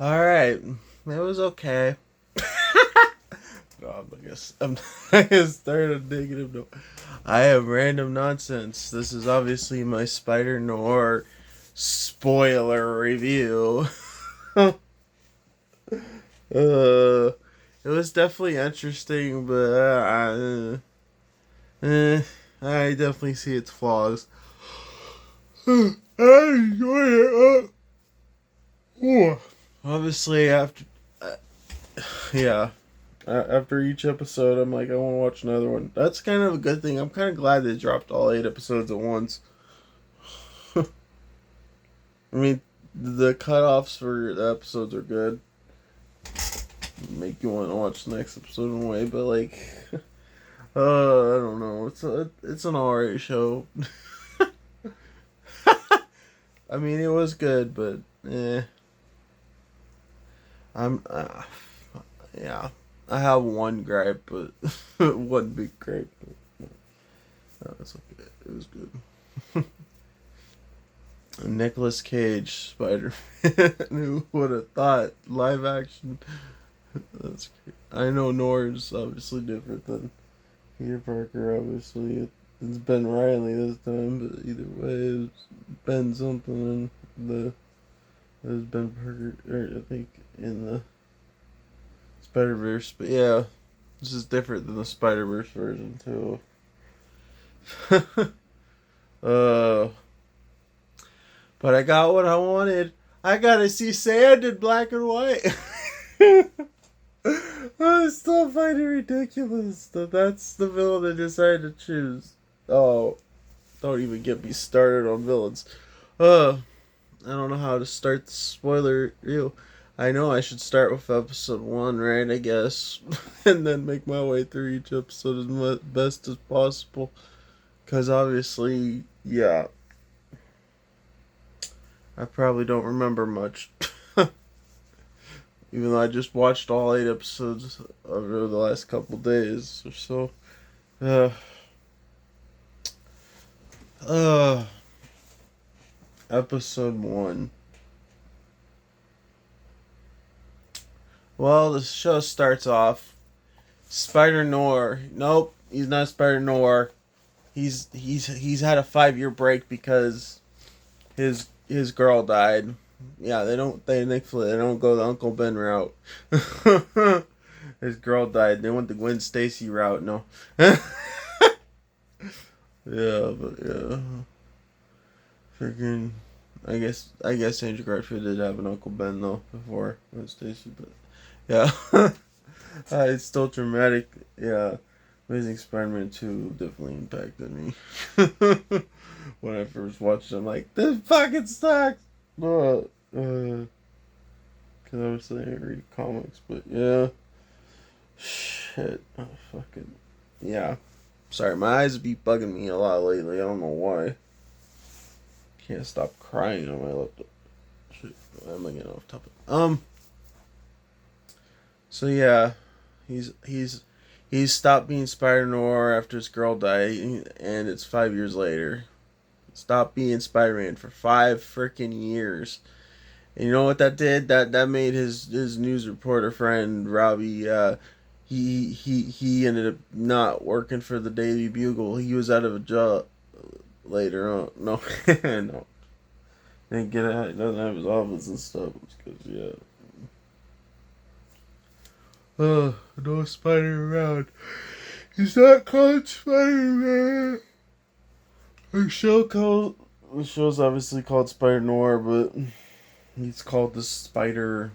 Alright. It was okay. No, I guess start a negative note. I have random nonsense. This is obviously my Spider-Noir spoiler review. It was definitely interesting, but I definitely see its flaws. I enjoyed it. Obviously, uh, yeah, after each episode, I'm like, I want to watch another one. That's kind of a good thing. I'm kind of glad they dropped all 8 episodes at once. I mean, the cutoffs for the episodes are good. Make you want to watch the next episode in a way, but like, I don't know. It's an alright show. I mean, it was good, but I'm yeah. I have one gripe, but one big gripe. But, no, it's okay. It was good. Nicolas Cage, Spider. Who would have thought live action? That's great. I know Nor's obviously different than Peter Parker. Obviously, it's Ben Riley this time, but either way, it's Ben something, and the it was Ben Parker. Or I think in the Spider Verse, but yeah, this is different than the Spider Verse version too. uh, but I got what I wanted. I got to see sand in black and white. I still find it ridiculous that that's the villain they decided to choose. Oh, don't even get me started on villains. I don't know how to start the spoiler review. I know I should start with episode 1, right? I guess. And then make my way through each episode as best as possible. Because obviously, yeah, I probably don't remember much. Even though I just watched all 8 episodes over the last couple days or so. Uh, uh, episode 1. Well, the show starts off. Spider-Noir. Nope, he's not Spider-Noir. He's had a 5 year break because his girl died. Yeah, they don't go the Uncle Ben route. His girl died. They went the Gwen Stacy route. No. Yeah, but yeah, freaking. I guess Andrew Garfield did have an Uncle Ben though before Gwen Stacy, but yeah, it's still dramatic. Yeah, Amazing Spider-Man 2 definitely impacted me. When I first watched it, I'm like, this fucking sucks. Because obviously I didn't read comics, but yeah. Shit. Oh, fucking. Yeah. Sorry, my eyes be bugging me a lot lately. I don't know why. Can't stop crying on my laptop. Shit. I'm getting off topic. So yeah, he's stopped being Spider Noir after his girl died, and it's 5 years later. Stopped being Spider Man for 5 freaking years. And you know what that did? That made his news reporter friend Robbie. He ended up not working for the Daily Bugle. He was out of a job later on. No, no, didn't get out. He doesn't have his office and stuff. Because yeah. No Spider around. He's not called Spider-Man. The show's obviously called Spider Noir, but he's called the Spider.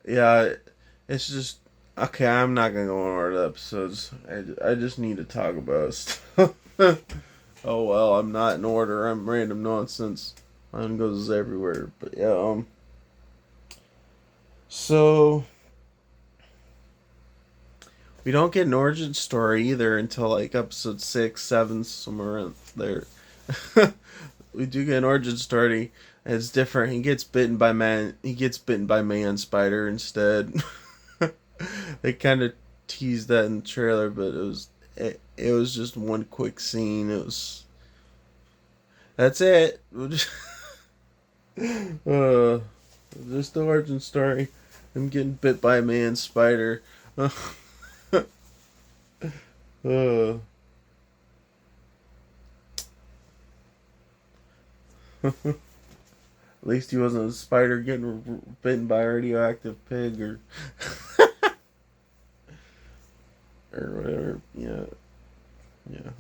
Yeah, it's just okay. I'm not gonna go on order the episodes. I just need to talk about stuff. Oh well, I'm not in order. I'm random nonsense. Mine goes everywhere. But yeah, so we don't get an origin story either until like episode 6, 7, somewhere around there. We do get an origin story. And it's different. He gets bitten by man. He gets bitten by man spider instead. They kind of teased that in the trailer, but it was just one quick scene. It was that's it. uh, just the origin story. I'm getting bit by a man spider. uh, At least he wasn't a spider getting bitten by a radioactive pig or whatever. Yeah, yeah.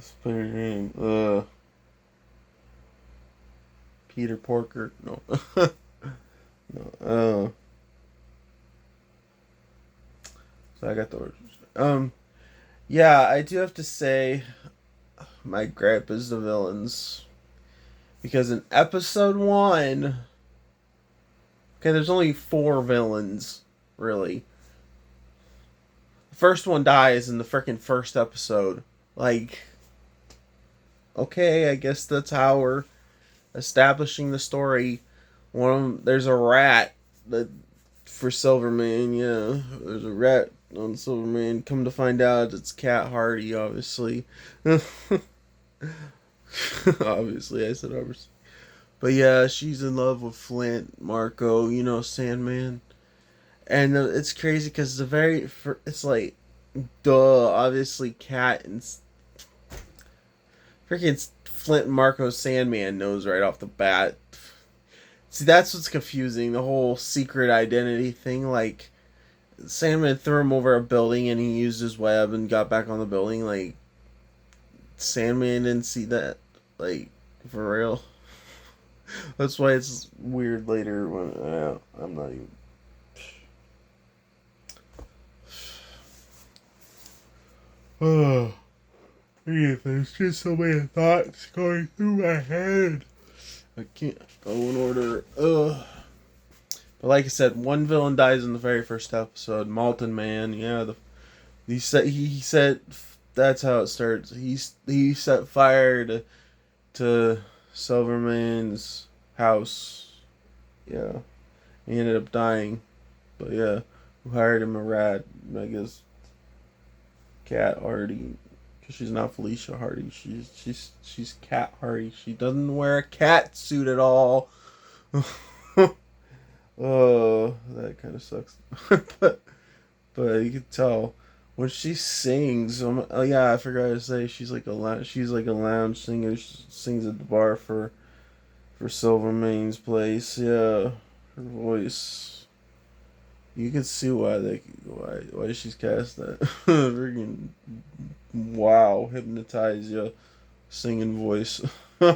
Spider name. Peter Porker. No. No. So I got the origins. Yeah, I do have to say my gripe is the villains. Because in episode 1, okay, there's only 4 villains, really. The first one dies in the freaking first episode. Like, okay, I guess that's how we're establishing the story. One of them, there's a rat that for Silverman, yeah, there's a rat on Silverman. Come to find out, it's Cat Hardy, obviously. Obviously, I said obviously. But yeah, she's in love with Flint, Marco, Sandman. And it's crazy because it's like, duh, obviously Cat and freaking Flint and Marco Sandman knows right off the bat. See, that's what's confusing, the whole secret identity thing. Like, Sandman threw him over a building and he used his web and got back on the building. Like, Sandman didn't see that. Like, for real. That's why it's weird later when I'm not even. Oh, there's just so many thoughts going through my head. I can't go in order. Ugh. But like I said, one villain dies in the very first episode. Molten Man. Yeah, he said that's how it starts. He set fire to Silverman's house. Yeah, he ended up dying. But yeah, who hired him? A rat, I guess. Cat Hardy, because she's not Felicia Hardy. She's Cat Hardy. She doesn't wear a cat suit at all. Oh, that kind of sucks. but you can tell when she sings. Oh yeah, I forgot to say she's like a lounge singer. She sings at the bar for Silvermane's place. Yeah, her voice. You can see why she's cast that. Freaking wow, hypnotize you, singing voice. uh,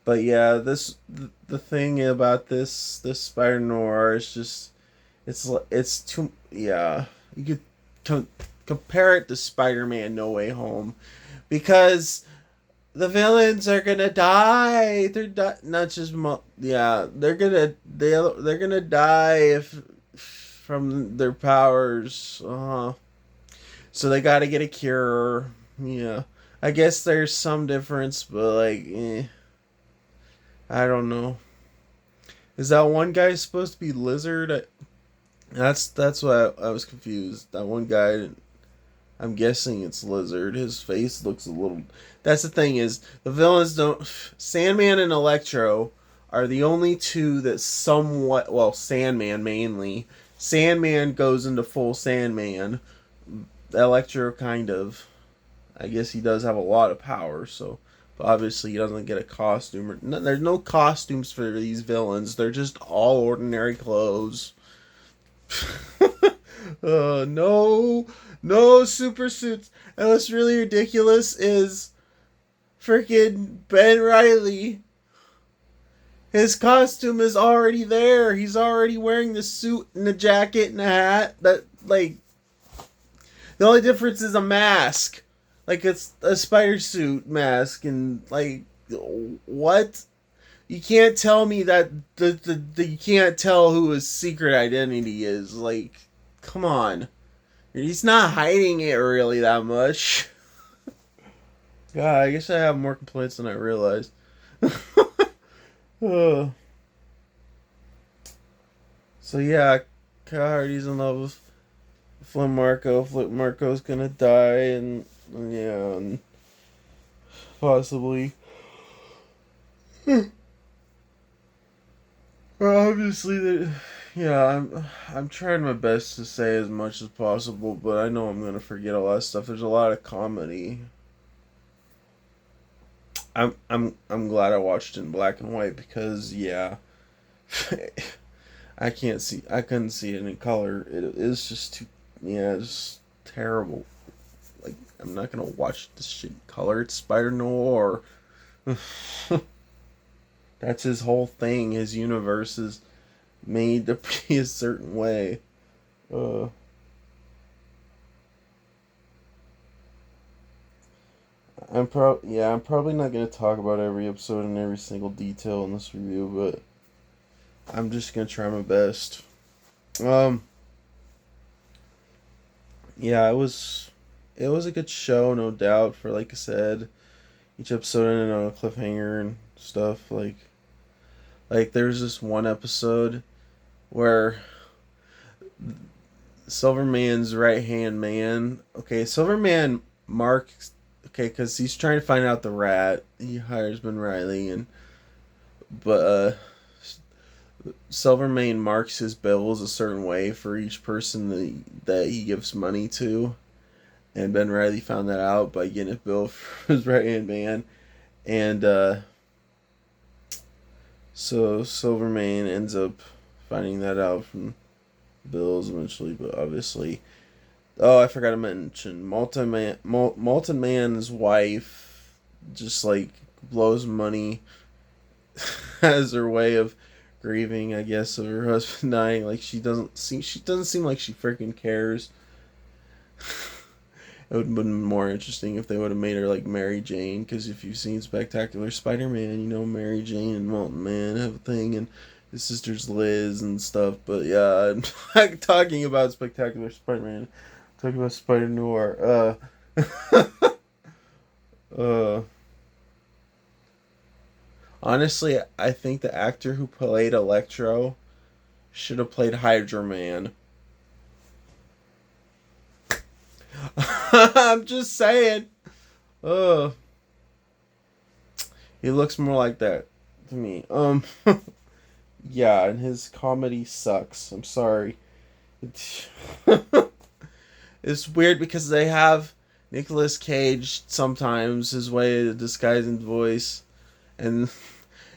but yeah, the thing about this Spider-Noir is just it's too, yeah. You could compare it to Spider-Man No Way Home, because the villains are gonna die. Not just yeah. They're gonna die if from their powers. So they got to get a cure. Yeah, I guess there's some difference, but like, I don't know. Is that one guy supposed to be Lizard? That's why I was confused. That one guy. I'm guessing it's Lizard. His face looks a little. That's the thing, is the villains don't. Sandman and Electro are the only two that somewhat. Well, Sandman mainly. Sandman goes into full Sandman. Electro kind of. I guess he does have a lot of power, so. But obviously he doesn't get a costume. There's no costumes for these villains. They're just all ordinary clothes. No. No super suits. And what's really ridiculous is freaking Ben Reilly. His costume is already there. He's already wearing the suit and the jacket and the hat. That, like, the only difference is a mask. Like, it's a spider suit mask. And, like, what? You can't tell me that you can't tell who his secret identity is. Like, come on. He's not hiding it really that much. God, I guess I have more complaints than I realized. So yeah, Cat Hardy's in love with Flip Marco's gonna die, and yeah, and possibly. Well, obviously, yeah, I'm trying my best to say as much as possible, but I know I'm gonna forget a lot of stuff. There's a lot of comedy. I'm glad I watched it in black and white because yeah, I couldn't see it in color. It is just too, yeah, it's terrible. Like I'm not gonna watch this shit in color. It's Spider-Noir. That's his whole thing. His universe is made to be a certain way. Uh, I'm probably not gonna talk about every episode and every single detail in this review, but I'm just gonna try my best. Um, yeah, it was a good show, no doubt. For like I said, each episode ended on a cliffhanger and stuff. Like there's this one episode where Silverman's right hand man. Okay, Silverman marks. Okay, because he's trying to find out the rat. He hires Ben Riley, and but Silvermane marks his bills a certain way for each person that he gives money to, and Ben Riley found that out by getting a bill for his right hand man, and so Silvermane ends up finding that out from bills eventually, but obviously, oh, I forgot to mention Molten Man's wife just like blows money as her way of grieving, I guess, of her husband dying. Like she doesn't seem like she freaking cares. It would have been more interesting if they would have made her like Mary Jane, because if you've seen Spectacular Spider-Man, you know Mary Jane and Molten Man have a thing, and his sister's Liz and stuff. But yeah, I'm not talking about Spectacular Spider-Man. I'm talking about Spider-Noir. Uh, honestly, I think the actor who played Electro should have played Hydra Man. I'm just saying. Uh, he looks more like that to me. Yeah, and his comedy sucks. I'm sorry. It's, it's weird because they have Nicolas Cage sometimes his way of disguising voice, and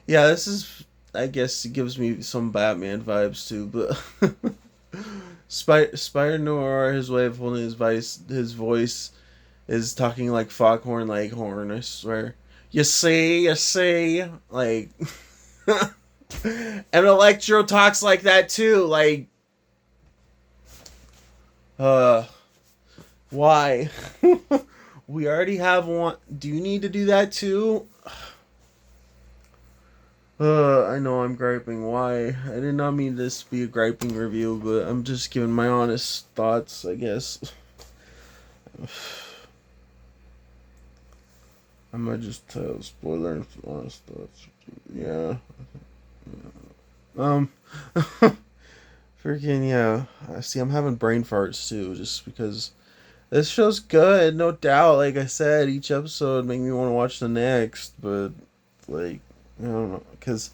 yeah, this is I guess it gives me some Batman vibes too, but Spider Noir, his way of holding his voice is talking like Foghorn Leghorn. I swear. You see, like, and Electro talks like that too. Like, uh, why? We already have one. Do you need to do that too? I know I'm griping. Why? I did not mean this to be a griping review, but I'm just giving my honest thoughts, I guess. I might just tell spoiler and honest thoughts. Yeah. Um. Freaking yeah. I see. I'm having brain farts too, just because this show's good, no doubt. Like I said, each episode make me want to watch the next, but like I don't know, because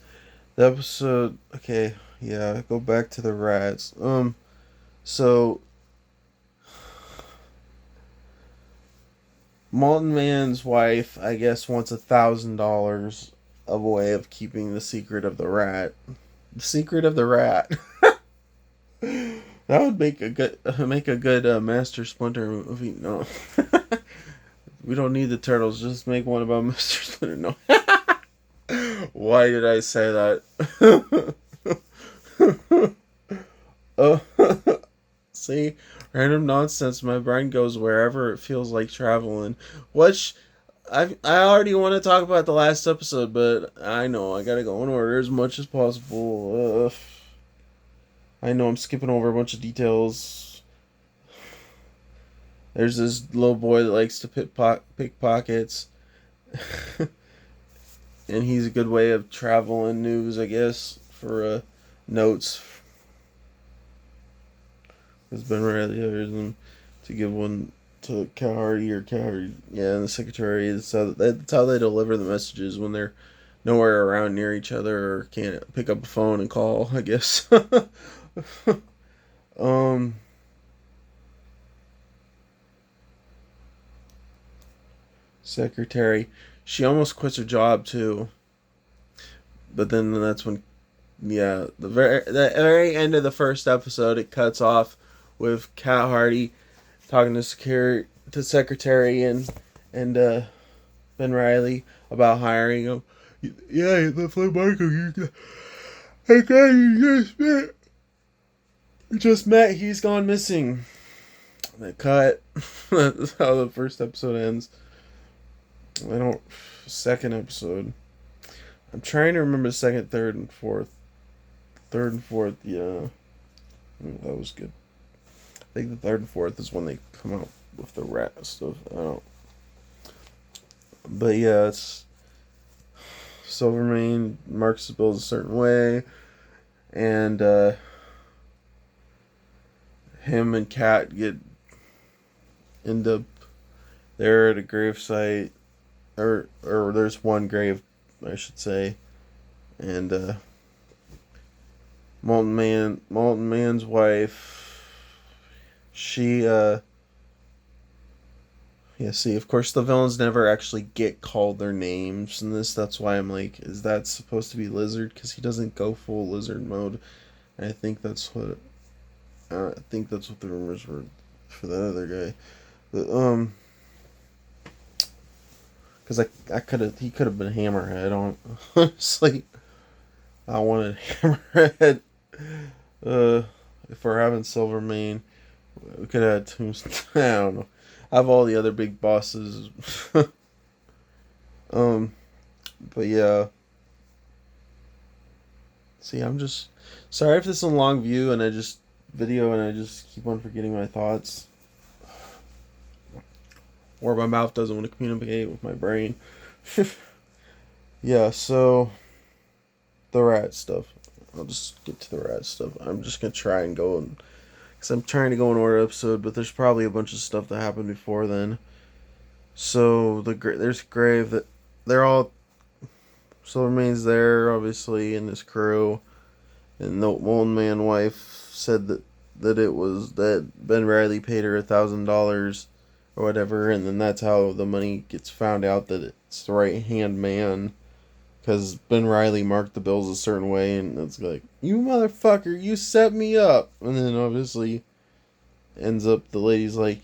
the episode. Okay, yeah. Go back to the rats. So Molten Man's wife, I guess, wants $1,000 of a way of keeping the secret of the rat. The secret of the rat. That would make a good Master Splinter movie. No, we don't need the turtles. Just make one about Master Splinter. No. Why did I say that? Oh, see, random nonsense. My brain goes wherever it feels like traveling. Which I already want to talk about the last episode, but I know I gotta go in order as much as possible. I know I'm skipping over a bunch of details. There's this little boy that likes to pickpockets, and he's a good way of traveling news, I guess, for notes. Because Ben Riley hires him to give one to Cal Hardy or Cal Hardy, yeah, and the secretary. That's how they deliver the messages when they're nowhere around near each other or can't pick up a phone and call, I guess. um, Secretary. She almost quits her job too, but then that's when, yeah, the very end of the first episode, it cuts off with Cat Hardy talking to secretary and Ben Riley about hiring him. Yeah, the flip Michael. Hey guy, you just met. He's gone missing. That cut. That's how the first episode ends. I don't. Second episode. I'm trying to remember second, third, and fourth. Third and fourth, yeah. That was good. I think the third and fourth is when they come out with the rat stuff. I don't. But yeah, it's Silvermane marks the bills a certain way, and him and Kat end up there at a grave site, or there's one grave, I should say, and Molten Man's wife, she yeah, see, of course the villains never actually get called their names in this. That's why I'm like, is that supposed to be Lizard? Because he doesn't go full Lizard mode. And I think that's what the rumors were for that other guy. But, because he could have been Hammerhead on. Honestly, I wanted Hammerhead. If we're having Silvermane, we could have had Tombstone. I don't know. I have all the other big bosses. But yeah. See, I'm just sorry if this is a long view and I just keep on forgetting my thoughts. Or my mouth doesn't want to communicate with my brain. Yeah, so the rat stuff. I'll just get to the rat stuff. I'm just gonna try and go and because I'm trying to go in order episode, but there's probably a bunch of stuff that happened before then. So there's grave that they're all Silvermane's there obviously in his crew, and the Molten Man wife said that it was that Ben Riley paid her $1,000 or whatever, and then that's how the money gets found out that it's the right hand man. Because Ben Riley marked the bills a certain way, and it's like, you motherfucker, you set me up. And then obviously ends up the lady's like,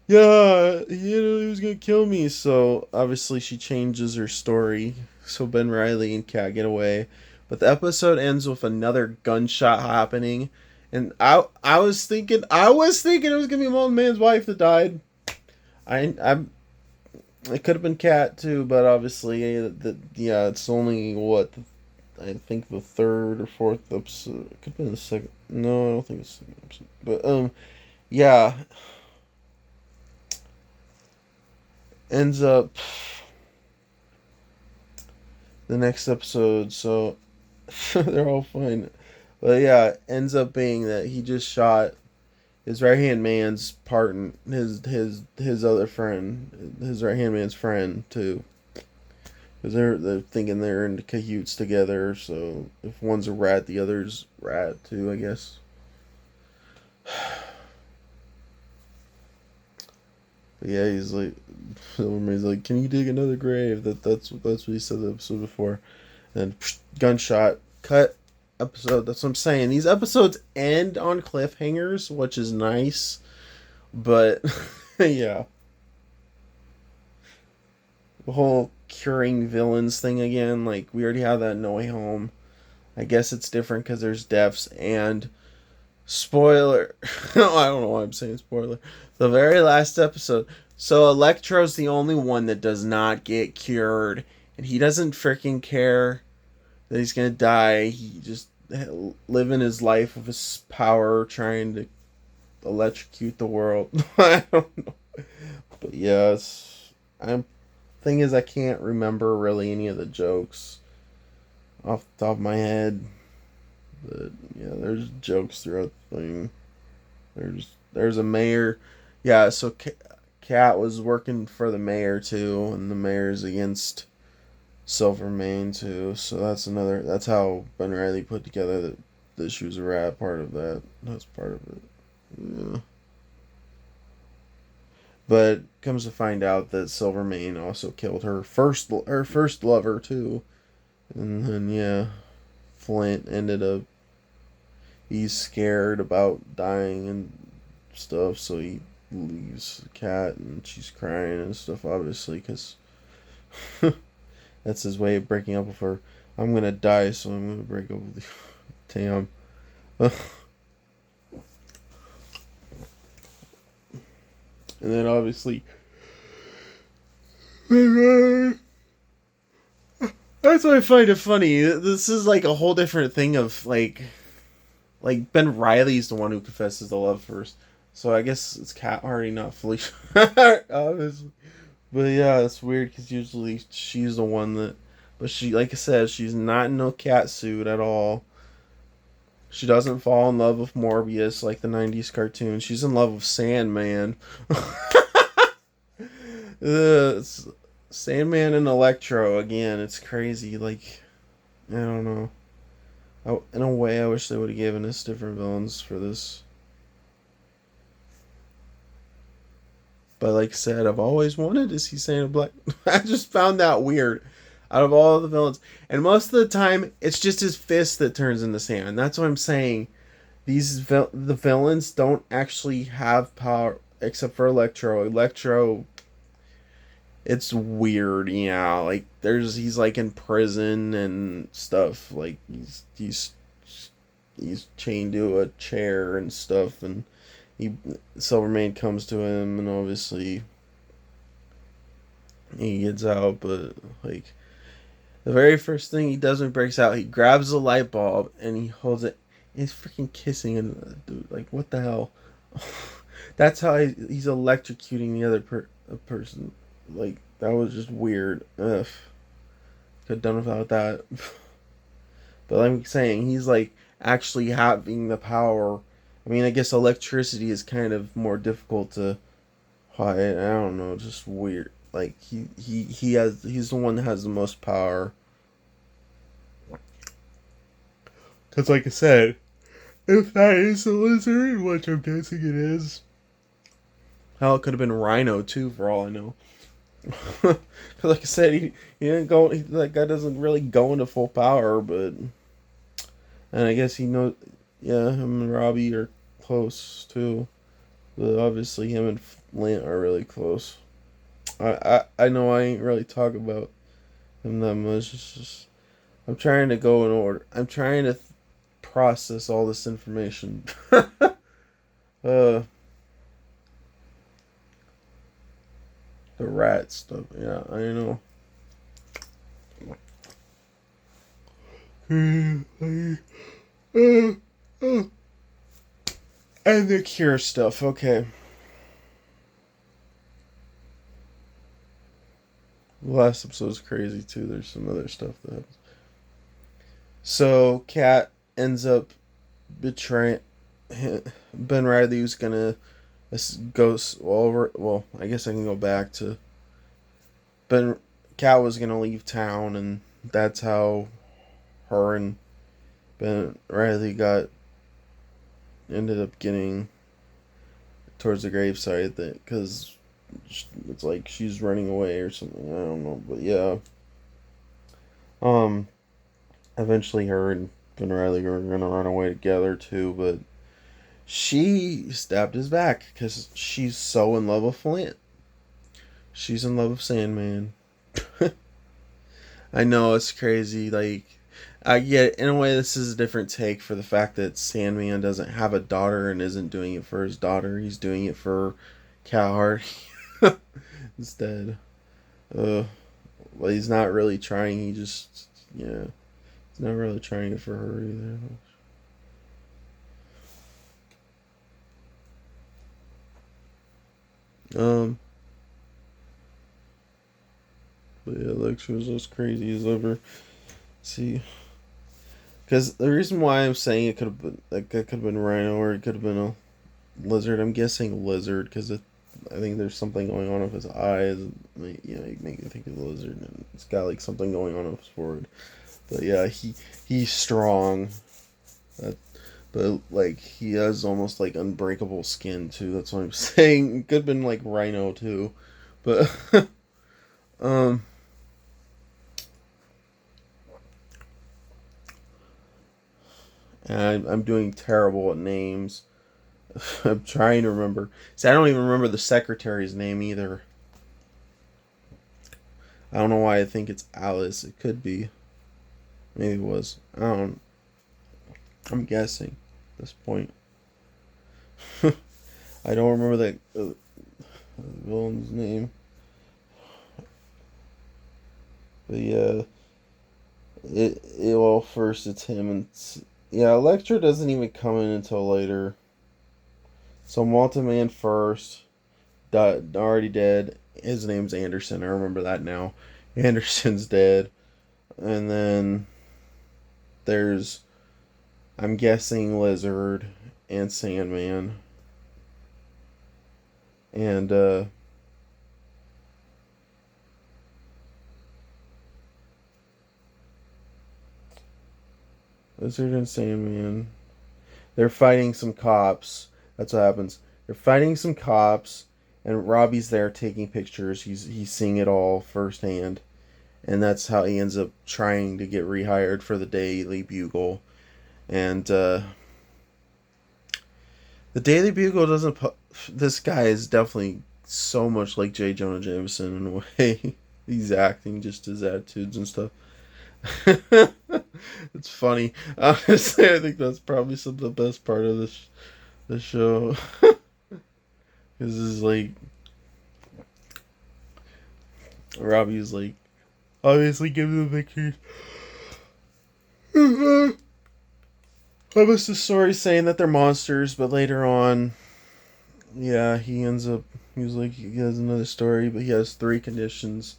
yeah, he was gonna kill me. So obviously she changes her story. So Ben Riley and Kat get away. But the episode ends with another gunshot happening. And I was thinking it was gonna be Molten Man's wife that died. It could have been Cat too, but obviously, yeah, it's only I think the third or fourth episode. It could have been the second. No, I don't think it's the second episode. But yeah, ends up the next episode. So they're all fine, but yeah, ends up being that he just shot his right hand man's partner, his other friend, his right hand man's friend too, because they're thinking they're in cahoots together. So if one's a rat, the other's rat too, I guess. But yeah, he's like, somebody's like, "Can you dig another grave?" That's what he said the episode before, and gunshot cut. Episode. That's what I'm saying. These episodes end on cliffhangers, which is nice, but yeah, the whole curing villains thing again. Like we already have that in No Way Home. I guess it's different because there's deaths and spoiler. No, I don't know why I'm saying spoiler. The very last episode. So Electro's the only one that does not get cured, and he doesn't freaking care that he's gonna die. He just living his life with his power, trying to electrocute the world. I don't know, but yes, I'm. Thing is, I can't remember really any of the jokes off the top of my head. But yeah, there's jokes throughout the thing. There's a mayor. Yeah, so Cat was working for the mayor too, and the mayor's against Silvermane too. So that's another. That's how Ben Riley put together that she was a rat. Part of that. That's part of it. Yeah. But comes to find out that Silvermane also killed her first lover too, and then yeah, Flint ended up. He's scared about dying and stuff, so he leaves the cat, and she's crying and stuff, obviously, because that's his way of breaking up with her. I'm gonna die, so I'm gonna break up with you. Damn. And then obviously, that's why I find it funny. This is like a whole different thing of like Ben Riley's the one who confesses the love first. So I guess it's Cat Hardy, not Felicia. Obviously. But yeah, it's weird because usually she's the one that. But she, like I said, she's not in no cat suit at all. She doesn't fall in love with Morbius like the 90s cartoon. She's in love with Sandman. It's Sandman and Electro again. It's crazy. Like, I don't know. In a way, I wish they would have given us different villains for this. But like I said, I've always wanted to see Santa Black. I just found that weird. Out of all the villains, and most of the time, it's just his fist that turns into sand. That's what I'm saying. The villains don't actually have power except for Electro. Electro, it's weird, yeah. Like he's like in prison and stuff. Like he's chained to a chair and stuff, and he Silvermane comes to him, and obviously he gets out. But like the very first thing he does when he breaks out, he grabs a light bulb and he holds it. He's freaking kissing him, dude. Like what the hell? That's how he's electrocuting the other person. Like that was just weird. Ugh. Could have done without that. But like I'm saying, he's like actually having the power. I mean, I guess electricity is kind of more difficult to hide. I don't know, just weird. Like he's the one that has the most power. Cause like I said, if that is the lizard, which I'm guessing it is, hell, it could have been Rhino too, for all I know. Cause like I said, he didn't go. That guy doesn't really go into full power, but and I guess he knows. Yeah, him and Robbie are close too. But obviously, him and Flint are really close. I know I ain't really talk about him that much. It's just I'm trying to go in order. I'm trying to process all this information. uh, the rat stuff. Yeah, I know. And the cure stuff. Okay. The last episode was crazy too. There's some other stuff that happens. So Cat ends up betraying Ben Riley, who's gonna go over. Well, I guess I can go back to Ben. Cat was gonna leave town, and that's how her and Ben Riley ended up getting towards the gravesite, that because it's like she's running away or something. I don't know, but yeah. Um, Eventually, her and Ben Riley were gonna run away together too, but she stabbed his back because she's so in love with Flint. She's in love with Sandman. I know it's crazy. Like, I get in a way this is a different take for the fact that Sandman doesn't have a daughter and isn't doing it for his daughter. He's doing it for Cat Hardy instead. Uh, well, he's not really trying. He just yeah, he's not really trying it for her either. Um, but yeah, Lex was just crazy as ever. See, because the reason why I'm saying it could have been like it could have been Rhino or it could have been lizard. I'm guessing lizard because I think there's something going on with his eyes. You make me think of the lizard, and it's got like something going on with his forehead. But yeah, he's strong. That, but like he has almost like unbreakable skin too. That's what I'm saying. It could have been like Rhino too, but um, and I'm doing terrible at names. I'm trying to remember. See, I don't even remember the secretary's name either. I don't know why I think it's Alice. It could be. Maybe it was. I don't. I'm guessing at this point. I don't remember that villain's name. But yeah, well, first it's him and yeah, Electra doesn't even come in until later. So Multiman first, already dead. His name's Anderson. I remember that now. Anderson's dead, and then there's, I'm guessing, Lizard and Sandman, and Lizard and Sandman. They're fighting some cops. That's what happens. They're fighting some cops, and Robbie's there taking pictures. He's seeing it all firsthand, and that's how he ends up trying to get rehired for the Daily Bugle. And the Daily Bugle doesn't. This guy is definitely so much like J. Jonah Jameson in a way. He's acting just his attitudes and stuff. It's funny. Honestly, I think that's probably some of the best part of this show. Because it's like Robbie's like obviously giving the pictures. What was the story saying that they're monsters, but later on, yeah, he ends up. He was like he has another story, but he has three conditions.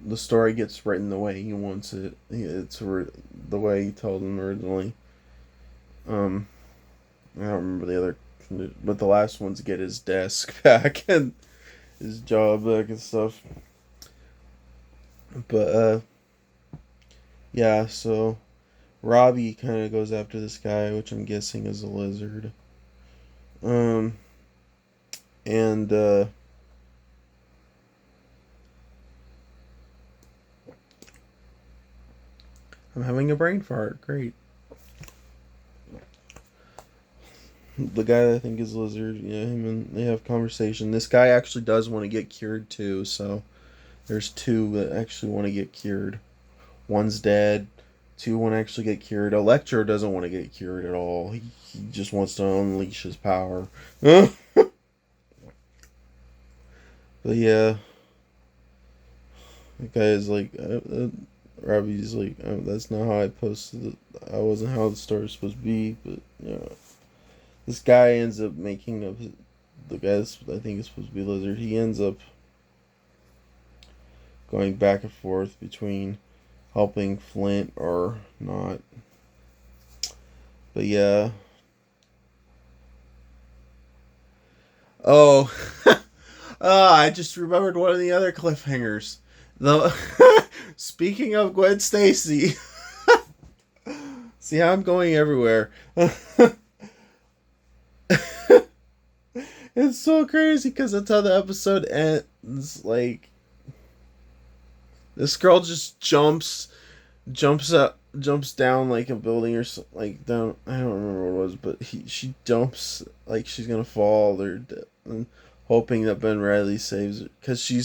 The story gets written the way he wants it. It's the way he told him originally. Um, I don't remember the other, but the last one's get his desk back and his job back and stuff. But yeah. So Robbie kind of goes after this guy, which I'm guessing is a lizard. Um, and I'm having a brain fart. Great. The guy that I think is lizard, yeah, him and they have conversation. This guy actually does want to get cured too, so there's two that actually want to get cured. One's dead. Two want to actually get cured. Electro doesn't want to get cured at all. He just wants to unleash his power. But yeah, the guy is like, Robbie's like, that's not how I posted it. I wasn't how the story was supposed to be, but yeah. This guy ends up making up the guy I think is supposed to be Lizard. He ends up going back and forth between helping Flint or not. But yeah. Oh, I just remembered one of the other cliffhangers. The speaking of Gwen Stacy. See how I'm going everywhere. It's so crazy because that's how the episode ends. Like this girl just jumps down like a building or like down. I don't remember what it was, but she jumps like she's gonna fall or and hoping that Ben Riley saves her because she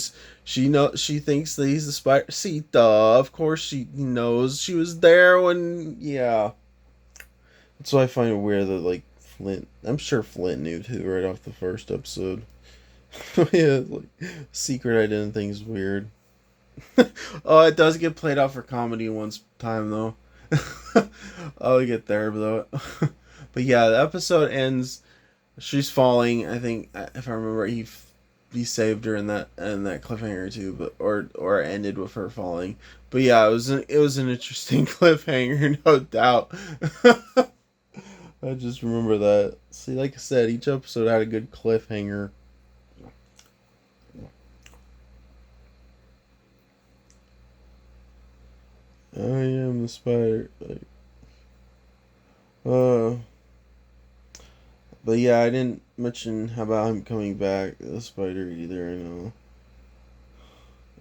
thinks that he's the spider. See, duh. Of course she knows she was there when yeah. That's why I find it weird that like Flint. I'm sure Flint knew too right off the first episode. Yeah, like secret identity thing's weird. Oh, it does get played out for comedy once time though. I'll get there though. But yeah, the episode ends. She's falling. I think if I remember, he saved her in that cliffhanger too. But or ended with her falling. But yeah, it was an interesting cliffhanger, no doubt. I just remember that. See, like I said, each episode had a good cliffhanger. I am the spider. Uh, but yeah, I didn't mention about him coming back, the spider either. I know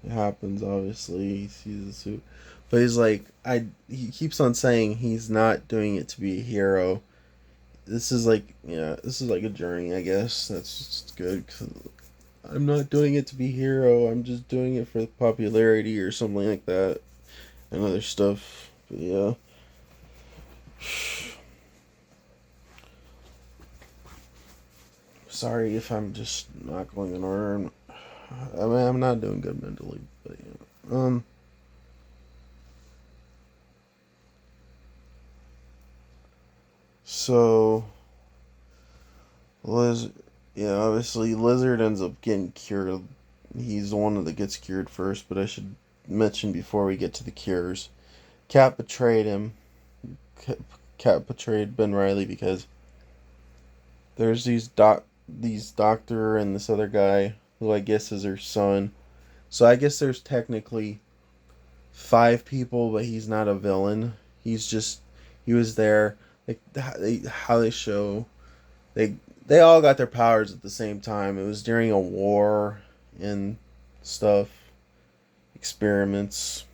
it happens. Obviously, he sees the suit, but he's like, He keeps on saying he's not doing it to be a hero. This is like, yeah, this is like a journey. I guess that's just good. 'Cause I'm not doing it to be a hero. I'm just doing it for popularity or something like that, and other stuff. But yeah. Sorry if I'm just not going in order. I mean, I'm not doing good mentally, but yeah. So Liz, yeah, obviously Lizard ends up getting cured. He's the one that gets cured first, but I should mention before we get to the cures, Cat betrayed him. Cat betrayed Ben Riley because there's these doctor and this other guy who I guess is her son. So I guess there's technically five people, but he's not a villain. He's just he was there. Like how they show they they all got their powers at the same time. It was during a war and stuff, experiments.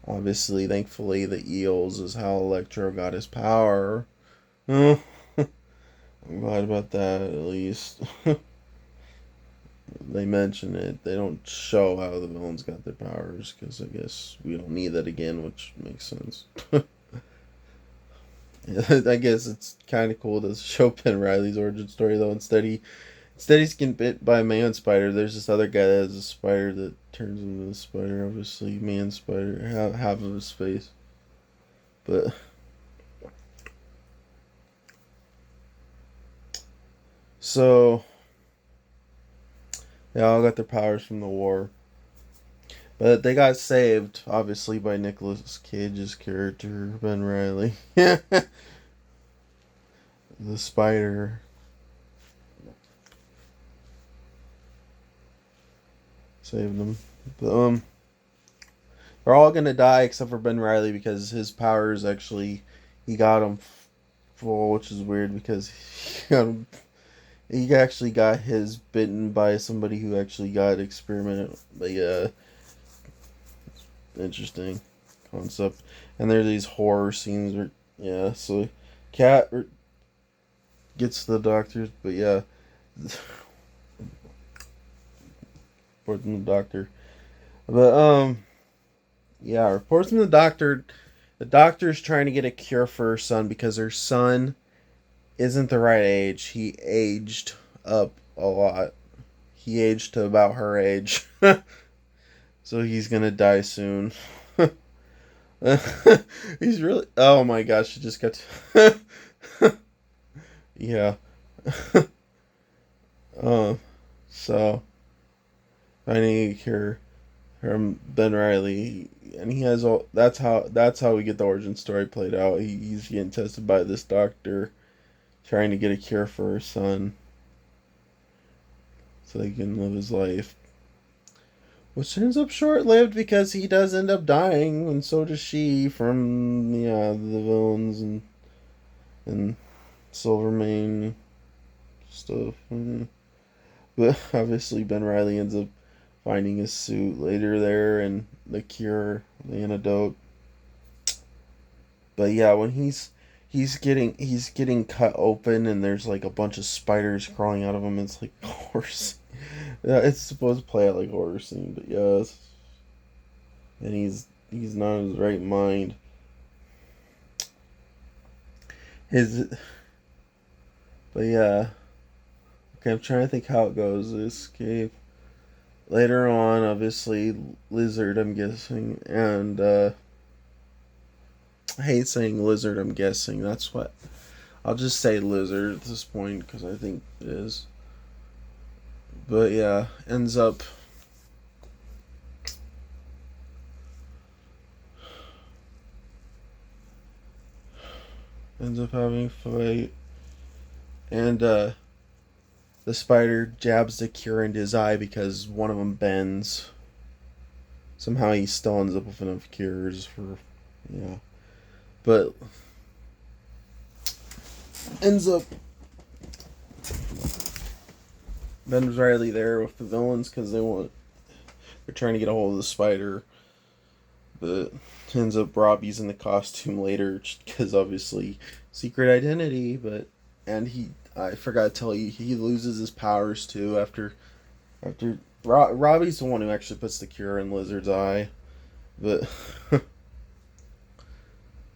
Obviously, thankfully, the eels is how Electro got his power. I'm glad about that at least. They mention it. They don't show how the villains got their powers because I guess we don't need that again, which makes sense. I guess it's kind of cool to show Ben Riley's origin story though. Instead he's getting bit by a man spider. There's this other guy that has a spider that turns into a spider. Obviously, man spider, half of his face. But so they all got their powers from the war. But they got saved, obviously, by Nicolas Cage's character, Ben Riley. The spider saved them. But, they're all gonna die except for Ben Riley because his powers actually, he got them full, which is weird because he actually got his bitten by somebody who actually got experimented. But yeah, interesting concept. And there's these horror scenes where, yeah, so Cat gets the doctors, but yeah, reports from the doctor. But yeah, reports from the doctor. The doctor's trying to get a cure for her son because her son isn't the right age. He aged up a lot. He aged to about her age. So he's gonna die soon. He's really. Oh my gosh! He just got. Yeah. uh, so I need to cure from Ben Riley, and he has all. That's how we get the origin story played out. He's getting tested by this doctor, trying to get a cure for her son, so he can live his life. Which ends up short lived because he does end up dying, and so does she from the villains and Silvermane stuff. But obviously Ben Riley ends up finding his suit later there and the cure, the antidote. But yeah, when he's getting cut open and there's like a bunch of spiders crawling out of him, it's like horse. Yeah, it's supposed to play out like a horror scene, but yes. And he's not in his right mind. His But yeah. Okay, I'm trying to think how it goes. Escape. Later on, obviously, Lizard, I'm guessing, and I hate saying Lizard, I'm guessing. That's what. I'll just say Lizard at this point because I think it is. But yeah, ends up. ends up having a fight, and the spider jabs the cure into his eye because one of them bends. Somehow he still ends up with enough cures for, yeah. But ends up Ben's Riley there with the villains because they're trying to get a hold of the spider, but ends up Robbie's in the costume later because obviously secret identity. But and I forgot to tell you, he loses his powers too after Robbie's the one who actually puts the cure in Lizard's eye, but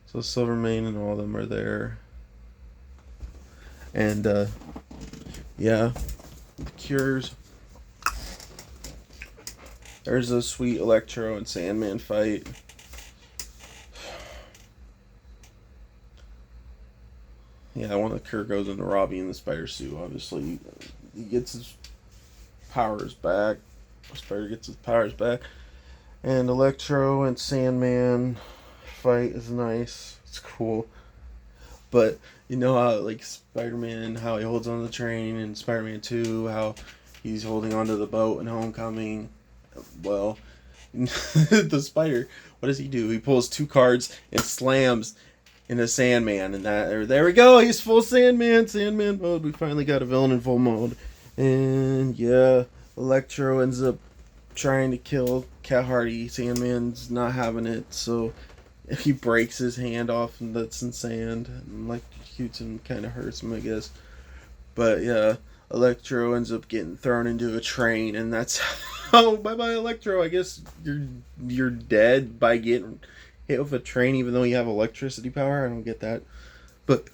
so Silvermane and all of them are there, and yeah, the cures. There's a sweet Electro and Sandman fight. Yeah, when the cure goes into Robbie in the spider suit, obviously he gets his powers back. Spider gets his powers back, and Electro and Sandman fight is nice. It's cool, but you know how like Spider-Man, how he holds on the train, and Spider-Man 2, how he's holding onto the boat in Homecoming. Well, the spider, what does he do? He pulls two cards and slams into Sandman, and there we go. He's full Sandman mode. We finally got a villain in full mode, and yeah, Electro ends up trying to kill Cat Hardy. Sandman's not having it, so he breaks his hand off, and that's in sand, and electrocutes him, kind of hurts him, I guess. But yeah, Electro ends up getting thrown into a train, and that's how bye bye Electro. I guess you're dead by getting hit with a train, even though you have electricity power. I don't get that, but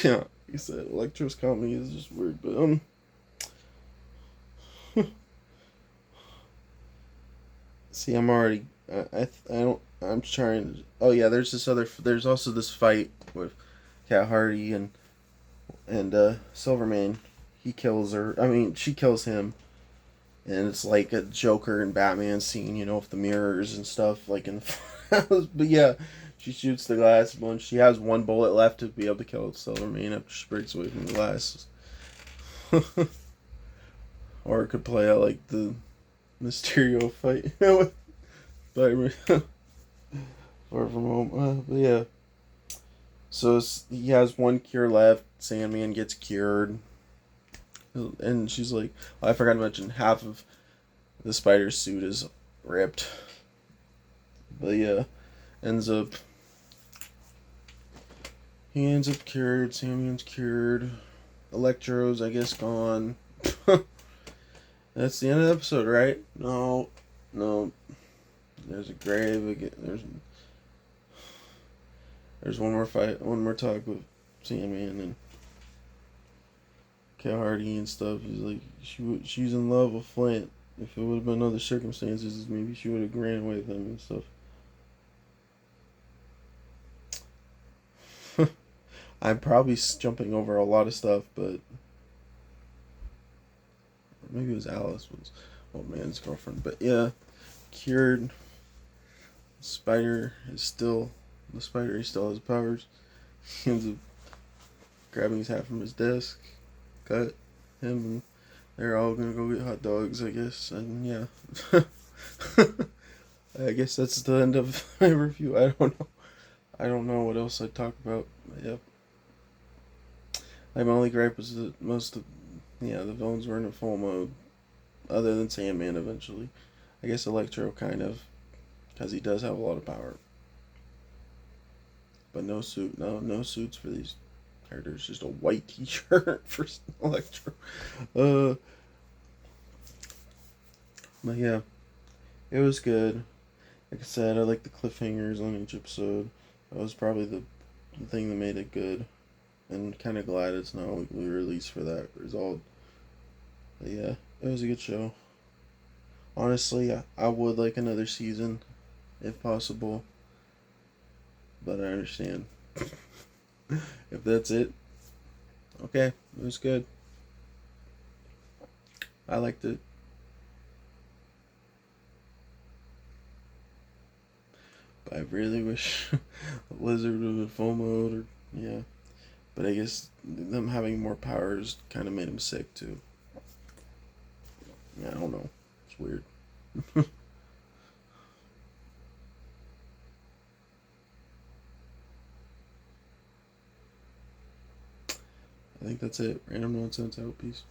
yeah, he said Electro's comedy is just weird. But see, I'm already I don't I'm trying. Oh yeah, there's also this fight with Cat Hardy and Silvermane. He kills her. I mean, she kills him, and it's like a Joker and Batman scene, with the mirrors and stuff, like in the house. But yeah, she shoots the glass a bunch. She has one bullet left to be able to kill Silvermane after she breaks away from the glass. Or it could play out like the Mysterio fight with Spider-Man. Far from home. But yeah. So he has one cure left. Sandman gets cured. And she's like, I forgot to mention, half of the spider's suit is ripped. But yeah, he ends up cured. Sandman's cured. Electro's, I guess, gone. That's the end of the episode, right? No. There's a grave again. There's one more fight, one more talk with Sandman and Cat Hardy and stuff. He's like, she's in love with Flint. If it would have been other circumstances, maybe she would have ran away with him and stuff. I'm probably jumping over a lot of stuff, but maybe it was Alice was old man's girlfriend. But yeah, cured. The spider he still has powers. He ends up grabbing his hat from his desk, cut him, and they're all gonna go get hot dogs, I guess. And yeah, I guess that's the end of my review. I don't know what else I'd talk about. Yep. My only gripe was that the villains were in a full mode, other than Sandman eventually. I guess Electro kind of, because he does have a lot of power. But no suits for these characters. Just a white T-shirt for Electro. But yeah, it was good. Like I said, I like the cliffhangers on each episode. That was probably the thing that made it good. And kind of glad it's not weekly release for that result. But yeah, it was a good show. Honestly, I would like another season, if possible. But I understand. If that's it, okay, it was good. I liked it. But I really wish Lizard was in full mode, or Yeah, but I guess them having more powers kind of made him sick too. Yeah, I don't know. It's weird. I think that's it. Random nonsense out. Peace.